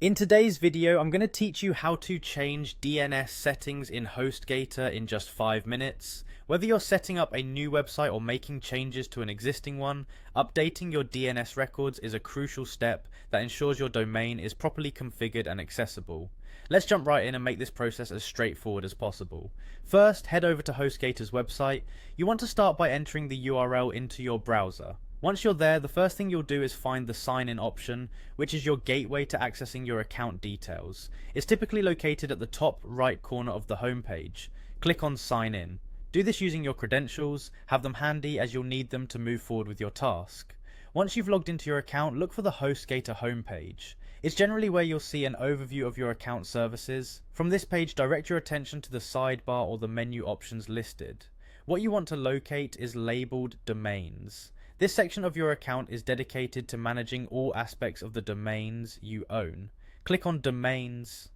In today's video, I'm going to teach you how to change DNS settings in HostGator in just 5 minutes. Whether you're setting up a new website or making changes to an existing one, updating your DNS records is a crucial step that ensures your domain is properly configured and accessible. Let's jump right in and make this process as straightforward as possible. First, head over to HostGator's website. You want to start by entering the URL into your browser. Once you're there, the first thing you'll do is find the sign in option, which is your gateway to accessing your account details. It's typically located at the top right corner of the homepage. Click on sign in. Do this using your credentials, have them handy as you'll need them to move forward with your task. Once you've logged into your account, look for the HostGator homepage. It's generally where you'll see an overview of your account services. From this page, direct your attention to the sidebar or the menu options listed. What you want to locate is labeled domains. This section of your account is dedicated to managing all aspects of the domains you own. Click on Domains.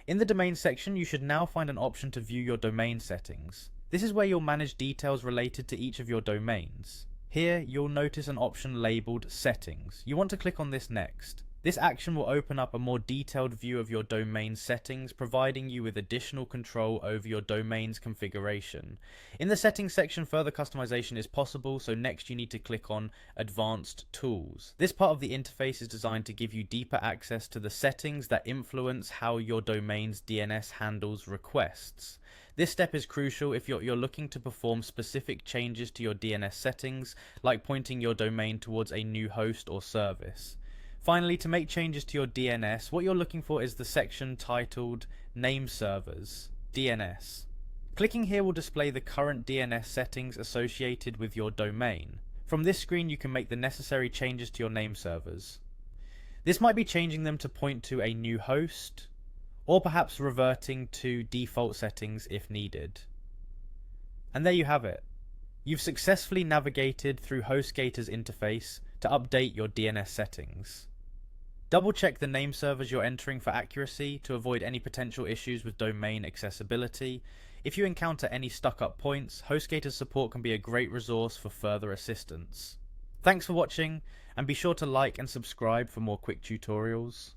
In the Domain section, you should now find an option to view your domain settings. This is where you'll manage details related to each of your domains. Here, you'll notice an option labeled Settings. You want to click on this next. This action will open up a more detailed view of your domain settings, providing you with additional control over your domain's configuration. In the settings section, further customization is possible, so next you need to click on Advanced Tools. This part of the interface is designed to give you deeper access to the settings that influence how your domain's DNS handles requests. This step is crucial if you're looking to perform specific changes to your DNS settings, like pointing your domain towards a new host or service. Finally, to make changes to your DNS, what you're looking for is the section titled Nameservers, DNS. Clicking here will display the current DNS settings associated with your domain. From this screen, you can make the necessary changes to your nameservers. This might be changing them to point to a new host, or perhaps reverting to default settings if needed. And there you have it. You've successfully navigated through HostGator's interface to update your DNS settings. Double check the name servers you're entering for accuracy to avoid any potential issues with domain accessibility. If you encounter any stuck-up points, HostGator's support can be a great resource for further assistance. Thanks for watching, and be sure to like and subscribe for more quick tutorials.